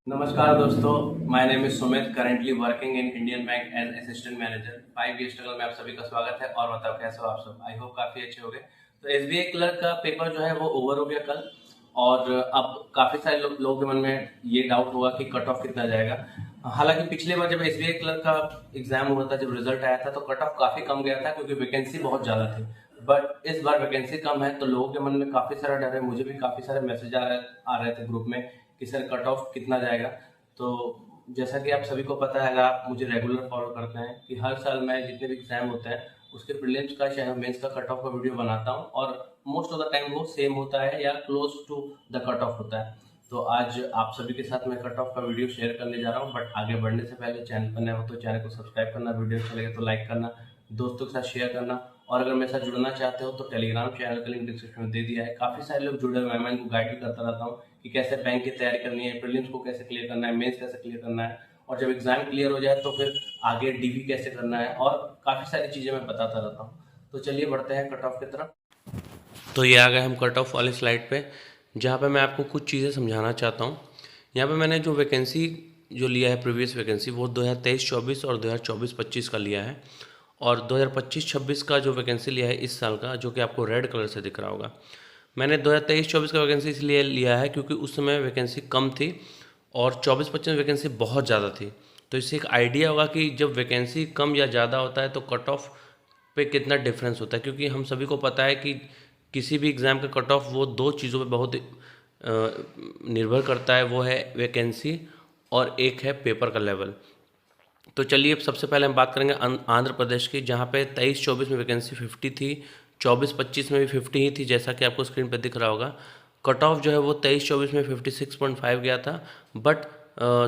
नमस्कार दोस्तों, my name is Sumit, currently working in Indian Bank as assistant manager. 5 year struggle में आप सभी का स्वागत है। और बताओ कैसे हो आप सब। आई होप काफी अच्छे हो गए। तो एसबीआई क्लर्क का पेपर जो है वो ओवर हो गया कल। और अब काफी सारे लोगों के मन में ये डाउट होगा कि कट ऑफ कितना जाएगा। हालांकि पिछले बार जब एसबीआई क्लर्क का एग्जाम हुआ था, जब रिजल्ट आया था, तो कट ऑफ काफी कम गया था क्योंकि वैकेंसी बहुत ज्यादा थी। बट इस बार वैकेंसी कम है तो लोगों के मन में काफी सारा डर है। मुझे भी काफी सारे मैसेज आ रहे थे ग्रुप में कि सर कट ऑफ कितना जाएगा। तो जैसा कि आप सभी को पता है, अगर आप मुझे रेगुलर फॉलो करते हैं, कि हर साल मैं जितने भी एग्जाम होते हैं उसके प्रीलिम्स का चाहे मेंस का कट ऑफ का वीडियो बनाता हूं, और मोस्ट ऑफ द टाइम वो सेम होता है या close to the cut off होता है। तो आज आप सभी के साथ मैं कट ऑफ का वीडियो शेयर करने जा रहा हूं। बट आगे बढ़ने से पहले चैनल पर नए हो तो चैनल को सब्सक्राइब करना, वीडियो अच्छा लगे तो लाइक करना, दोस्तों के साथ शेयर करना। और अगर मेरे साथ जुड़ना चाहते हो तो टेलीग्राम चैनल का लिंक डिस्क्रिप्शन में दे दिया है। काफी सारे लोग जुड़े हुए हैं, मैं इनको गाइड भी करता रहता हूँ कि कैसे बैंक की तैयारी करनी है, प्रीलिम्स को कैसे क्लियर करना है, मेंस कैसे क्लियर करना है, और जब एग्जाम क्लियर हो जाए तो फिर आगे डीवी कैसे करना है, और काफ़ी सारी चीज़ें मैं बताता रहता हूँ। तो चलिए बढ़ते हैं कट ऑफ की तरफ। तो ये आ गए हम कट ऑफ वाली स्लाइड पे, जहाँ पे मैं आपको कुछ चीज़ें समझाना चाहता हूँ। यहाँ पे मैंने जो वैकेंसी जो लिया है, प्रीवियस वैकेंसी, वो 2023-24 और 2024-25 का लिया है। और 2025-26 का जो वैकेंसी लिया है इस साल का, जो कि आपको रेड कलर से दिख रहा होगा। मैंने 2023-24 का वैकेंसी इसलिए लिया है क्योंकि उस समय वैकेंसी कम थी और 24-25 में वैकेंसी बहुत ज़्यादा थी। तो इससे एक आइडिया होगा कि जब वैकेंसी कम या ज़्यादा होता है तो कट ऑफ पे कितना डिफरेंस होता है। क्योंकि हम सभी को पता है कि किसी भी एग्ज़ाम का कट ऑफ वो दो चीज़ों पे बहुत निर्भर करता है। वो है वैकेंसी और एक है पेपर का लेवल। तो चलिए अब सबसे पहले हम बात करेंगे आंध्र प्रदेश की, जहाँ पे 23-24 में वैकेंसी 50 थी, 24-25 में भी 50 ही थी, जैसा कि आपको स्क्रीन पर दिख रहा होगा। कट ऑफ जो है वो 23-24 में 56.5 गया था, बट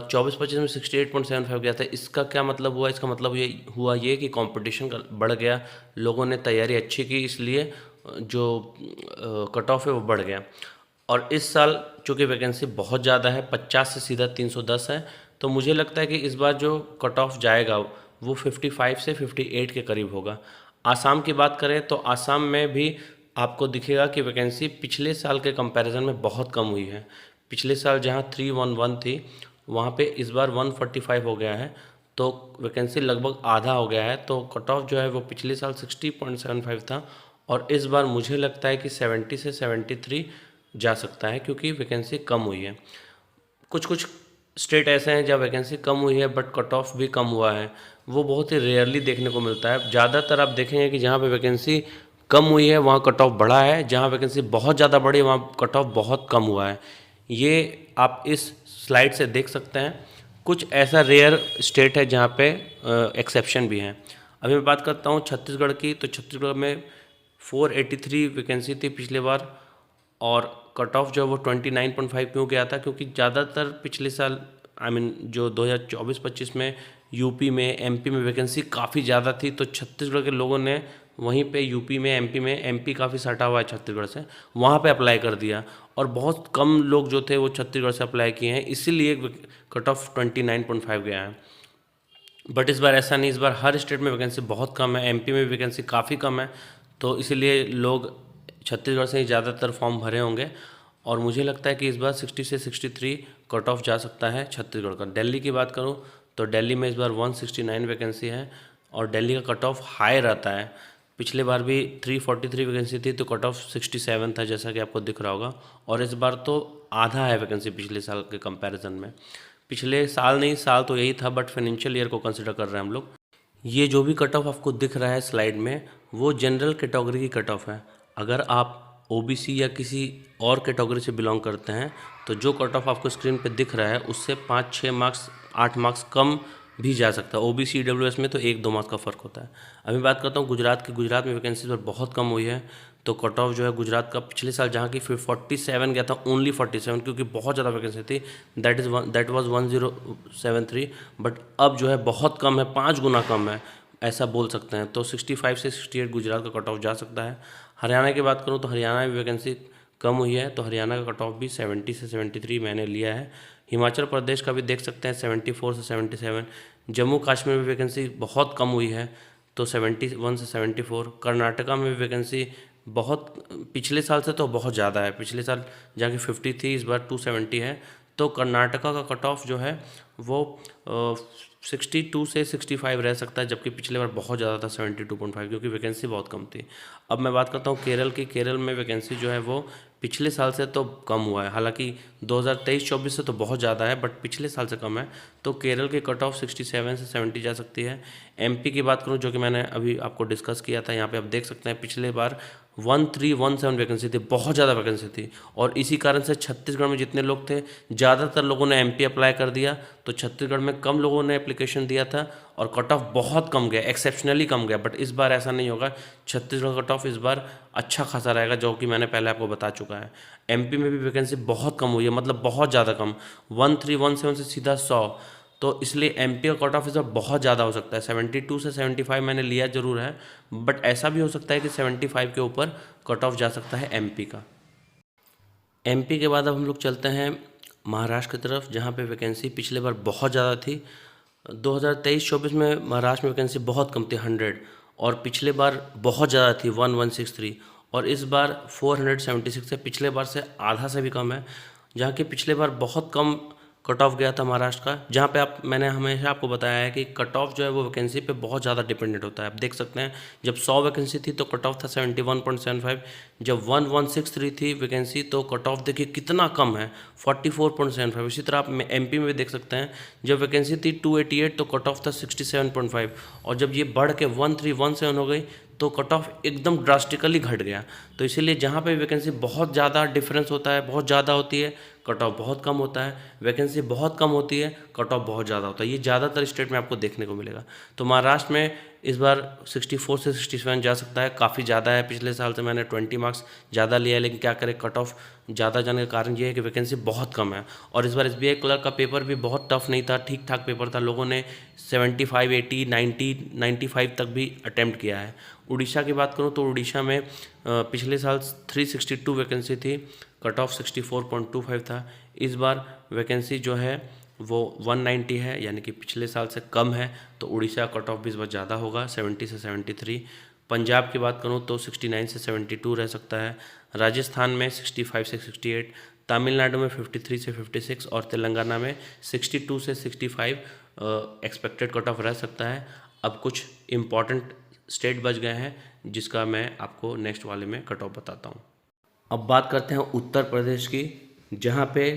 24-25 में 68.75 गया था। इसका क्या मतलब हुआ? इसका मतलब ये हुआ कि कंपटीशन बढ़ गया, लोगों ने तैयारी अच्छी की, इसलिए जो कट ऑफ है वो बढ़ गया। और इस साल चूँकि वैकेंसी बहुत ज़्यादा है, 50 से सीधा 310 है, तो मुझे लगता है कि इस बार जो कट ऑफ जाएगा वो 55 से 58 के करीब होगा। आसाम की बात करें तो आसाम में भी आपको दिखेगा कि वैकेंसी पिछले साल के कंपैरिजन में बहुत कम हुई है। पिछले साल जहां 311 थी, वहां पे इस बार 145 हो गया है, तो वैकेंसी लगभग आधा हो गया है। तो कट ऑफ जो है वो पिछले साल 60.75 था, और इस बार मुझे लगता है कि 70 से 73 जा सकता है, क्योंकि वैकेंसी कम हुई है। कुछ कुछ स्टेट ऐसे हैं जहाँ वैकेंसी कम हुई है बट कट ऑफ भी कम हुआ है। वो बहुत ही रेयरली देखने को मिलता है। ज़्यादातर आप देखेंगे कि जहाँ पे वैकेंसी कम हुई है वहाँ कट ऑफ बढ़ा है, जहाँ वैकेंसी बहुत ज़्यादा बढ़ी है वहाँ कट ऑफ बहुत कम हुआ है। ये आप इस स्लाइड से देख सकते हैं। कुछ ऐसा रेयर स्टेट है जहाँ पे एक्सेप्शन भी हैं। अभी मैं बात करता हूँ छत्तीसगढ़ की। तो छत्तीसगढ़ में 483 वैकेंसी थी पिछले बार, और कट ऑफ जो है वो 29.5 क्यों गया था? क्योंकि ज़्यादातर पिछले साल जो 2024-25 में यूपी में, एमपी में वैकेंसी काफ़ी ज़्यादा थी, तो छत्तीसगढ़ के लोगों ने वहीं पे यूपी में, एमपी काफ़ी सटा हुआ है छत्तीसगढ़ से, वहाँ पे अप्लाई कर दिया। और बहुत कम लोग जो थे वो छत्तीसगढ़ से अप्लाई किए हैं, इसीलिए कट ऑफ 29.5 गया है। बट इस बार ऐसा नहीं, इस बार हर स्टेट में वैकेंसी बहुत कम है, एमपी में वैकेंसी काफ़ी कम है, तो इसीलिए लोग छत्तीसगढ़ से ही ज़्यादातर फॉर्म भरे होंगे। और मुझे लगता है कि इस बार 60 से 63 कट ऑफ जा सकता है छत्तीसगढ़ का। दिल्ली की बात करूं तो दिल्ली में इस बार 169 वैकेंसी है, और दिल्ली का कट ऑफ हाई रहता है। पिछले बार भी 343 वैकेंसी थी तो कट ऑफ 67 था, जैसा कि आपको दिख रहा होगा। और इस बार तो आधा है वैकेंसी पिछले साल के कंपैरिजन में। पिछले साल नहीं, साल तो यही था, बट फाइनेंशियल ईयर को कंसिडर कर रहे हैं हम लोग। ये जो भी कट ऑफ आपको दिख रहा है स्लाइड में, वो जनरल कैटेगरी की कट ऑफ है। अगर आप ओबीसी या किसी और कैटेगरी से बिलोंग करते हैं तो जो कट ऑफ आपको स्क्रीन पे दिख रहा है उससे 5-6 मार्क्स, 8 मार्क्स कम भी जा सकता है। ओबीसी ईडब्ल्यूएस में तो 1-2 मार्क्स का फ़र्क होता है। अभी बात करता हूँ गुजरात की। गुजरात में वैकेंसी पर बहुत कम हुई है, तो कट ऑफ जो है गुजरात का पिछले साल जहाँ की 47 गया था, ओनली 47, क्योंकि बहुत ज़्यादा वैकेंसी थी, दैट वाज 1073। बट अब जो है बहुत कम है, 5 गुना कम है, ऐसा बोल सकते हैं। तो 65 से 68 गुजरात का कट ऑफ जा सकता है। हरियाणा की बात करूँ तो हरियाणा में वैकेंसी कम हुई है, तो हरियाणा का कट ऑफ भी 70 से 73 मैंने लिया है। हिमाचल प्रदेश का भी देख सकते हैं 74 से 77। जम्मू कश्मीर में वैकेंसी बहुत कम हुई है, तो 71 से 74। कर्नाटका में वैकेंसी बहुत, पिछले साल से तो बहुत ज़्यादा है। पिछले साल जहाँ की 50 थी, इस बार 270 है, तो कर्नाटका का कट ऑफ जो है वो 62 से 65 रह सकता है, जबकि पिछले बार बहुत ज़्यादा था 72.5, क्योंकि वैकेंसी बहुत कम थी। अब मैं बात करता हूँ केरल की। केरल में वैकेंसी जो है वो पिछले साल से तो कम हुआ है, हालांकि 2023-24 से तो बहुत ज़्यादा है, बट पिछले साल से कम है। तो केरल की कट ऑफ 67 से 70 जा सकती है। एमपी की बात करूँ, जो कि मैंने अभी आपको डिस्कस किया था, यहाँ पे आप देख सकते हैं पिछले बार 1317 वैकेंसी थी, बहुत ज़्यादा वैकेंसी थी। और इसी कारण से छत्तीसगढ़ में जितने लोग थे, ज़्यादातर लोगों ने एमपी अप्लाई कर दिया, तो छत्तीसगढ़ में कम लोगों ने एप्लीकेशन दिया था और कट ऑफ बहुत कम गया, एक्सेप्शनली कम गया। बट इस बार ऐसा नहीं होगा, छत्तीसगढ़ कट ऑफ इस बार अच्छा खासा रहेगा, जो कि मैंने पहले आपको बता चुका है। एमपी में भी वैकेंसी बहुत कम हुई है, मतलब बहुत ज़्यादा कम, 1317 से सीधा 100। तो इसलिए एमपी का कट ऑफ इस बार बहुत ज़्यादा हो सकता है। 72 से 75 मैंने लिया ज़रूर है, बट ऐसा भी हो सकता है कि 75 के ऊपर कट ऑफ जा सकता है एमपी का। एमपी के बाद अब हम लोग चलते हैं महाराष्ट्र की तरफ, जहाँ पे वैकेंसी पिछले बार बहुत ज़्यादा थी। 2023-24 में महाराष्ट्र में वैकेंसी बहुत कम थी, 100, और पिछले बार बहुत ज़्यादा थी, 1163, और इस बार 476 है, पिछले बार से आधा से भी कम है। जहाँ कि पिछले बार बहुत कम कट ऑफ गया था महाराष्ट्र का, जहाँ पे मैंने हमेशा आपको बताया है कि कट ऑफ जो है वो वैकेंसी पे बहुत ज़्यादा डिपेंडेंट होता है। आप देख सकते हैं, जब 100 वैकेंसी थी तो कट ऑफ था 71.75, जब 1163 थी वैकेंसी तो कट ऑफ देखिए कितना कम है, 44.75। इसी तरह आप एमपी में भी देख सकते हैं, जब वैकेंसी थी 288 तो कट ऑफ था 67.5, और जब ये बढ़ के 1317 हो गई तो कट ऑफ एकदम ड्रास्टिकली घट गया। तो इसीलिए जहाँ पे वैकेंसी बहुत ज़्यादा डिफरेंस होता है, बहुत ज़्यादा होती है, कट ऑफ बहुत कम होता है। वैकेंसी बहुत कम होती है, कट ऑफ बहुत ज़्यादा होता है। ये ज़्यादातर स्टेट में आपको देखने को मिलेगा। तो महाराष्ट्र में इस बार 64 से 67 जा सकता है, काफ़ी ज़्यादा है। पिछले साल से मैंने 20 मार्क्स ज़्यादा लिया है, लेकिन क्या करें, कट ऑफ ज़्यादा जाने का कारण ये है कि वैकेंसी बहुत कम है। और इस बार एसबीआई क्लर्क का पेपर भी बहुत टफ नहीं था, ठीक ठाक पेपर था। लोगों ने 75, 80, 90, 95 तक भी अटैम्प्ट किया है। उड़ीसा की बात करूँ तो उड़ीसा में पिछले साल 362 वैकेंसी थी, कट ऑफ 64.25 था। इस बार वैकेंसी जो है वो 190 है, यानी कि पिछले साल से कम है। तो उड़ीसा कट ऑफ भी इस बार ज़्यादा होगा, 70 से 73। पंजाब की बात करूँ तो 69 से 72 रह सकता है। राजस्थान में 65 से 68, तमिलनाडु में 53 से 56, और तेलंगाना में 62 से 65 एक्सपेक्टेड कट ऑफ रह सकता है। अब कुछ इम्पॉर्टेंट स्टेट बच गए हैं, जिसका मैं आपको नेक्स्ट वाले में कट ऑफ बताता हूँ। अब बात करते हैं उत्तर प्रदेश की, जहाँ पे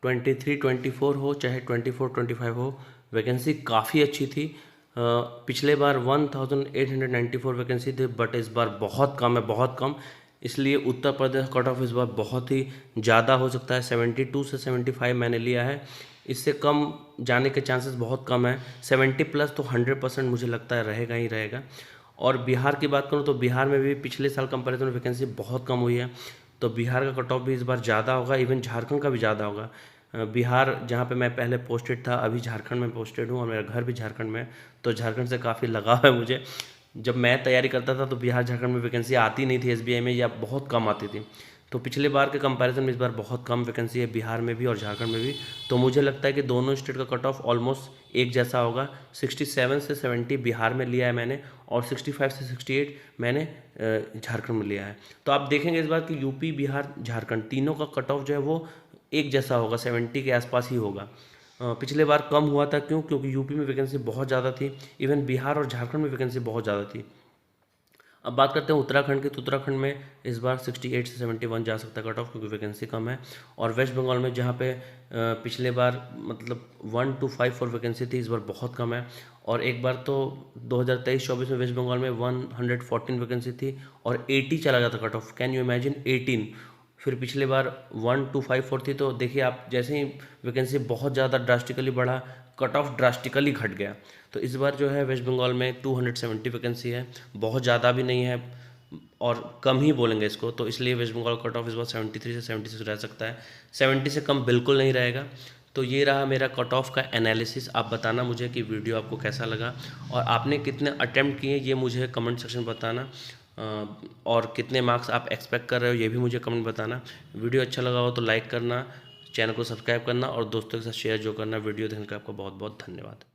23-24 हो चाहे 24-25 हो, वैकेंसी काफ़ी अच्छी थी। पिछले बार 1894 वैकेंसी थी, बट इस बार बहुत कम है, बहुत कम। इसलिए उत्तर प्रदेश कट ऑफ इस बार बहुत ही ज़्यादा हो सकता है, 72 से 75 मैंने लिया है। इससे कम जाने के चांसेस बहुत कम है। 70 प्लस तो 100% मुझे लगता है रहेगा ही रहेगा। और बिहार की बात करूँ तो बिहार में भी पिछले साल कंपैरिजन में वैकेंसी बहुत कम हुई है, तो बिहार का कट ऑफ भी इस बार ज़्यादा होगा, इवन झारखंड का भी ज़्यादा होगा। बिहार जहाँ पे मैं पहले पोस्टेड था, अभी झारखंड में पोस्टेड हूँ, और मेरा घर भी झारखंड में है, तो झारखंड से काफ़ी लगाव है मुझे। जब मैं तैयारी करता था तो बिहार झारखंड में वैकेंसी आती नहीं थी एसबीआई में, या बहुत कम आती थी। तो पिछले बार के कंपैरिजन में इस बार बहुत कम वैकेंसी है बिहार में भी और झारखंड में भी। तो मुझे लगता है कि दोनों स्टेट का कट ऑफ ऑलमोस्ट एक जैसा होगा। 67 से 70 बिहार में लिया है मैंने, और 65 से 68 मैंने झारखंड में लिया है। तो आप देखेंगे इस बार कि यूपी, बिहार, झारखंड तीनों का कट ऑफ जो है वो एक जैसा होगा, 70 के आसपास ही होगा। पिछले बार कम हुआ था, क्योंकि यूपी में वैकेंसी बहुत ज़्यादा थी, इवन बिहार और झारखंड में वैकेंसी बहुत ज़्यादा थी। अब बात करते हैं उत्तराखंड की, तो उत्तराखंड में इस बार 68 से 71 जा सकता है कट ऑफ, क्योंकि वैकेंसी कम है। और वेस्ट बंगाल में जहाँ पे पिछले बार मतलब 1 to 5 4 वैकेंसी थी, इस बार बहुत कम है। और एक बार तो 2023-24 में वेस्ट बंगाल में 114 वैकेंसी थी और 80 चला गया था cut off, can you imagine, 18। फिर पिछले बार 1 to 5 4 थी, तो देखिए आप, जैसे ही वैकेंसी बहुत ज़्यादा ड्रास्टिकली बढ़ा, कट ऑफ ड्रास्टिकली घट गया। तो इस बार जो है वेस्ट बंगाल में 270 वैकेंसी है, बहुत ज़्यादा भी नहीं है और कम ही बोलेंगे इसको, तो इसलिए वेस्ट बंगाल कट ऑफ इस बार 73 से 76 रह सकता है, 70 से कम बिल्कुल नहीं रहेगा। तो ये रहा मेरा कट ऑफ का एनालिसिस। आप बताना मुझे कि वीडियो आपको कैसा लगा, और आपने कितने अटैम्प्ट किए ये मुझे कमेंट सेक्शन में बताना, और कितने मार्क्स आप एक्सपेक्ट कर रहे हो ये भी मुझे कमेंट बताना। वीडियो अच्छा लगा हो तो लाइक करना, चैनल को सब्सक्राइब करना और दोस्तों के साथ शेयर जो करना। वीडियो देखने का आपको बहुत बहुत धन्यवाद।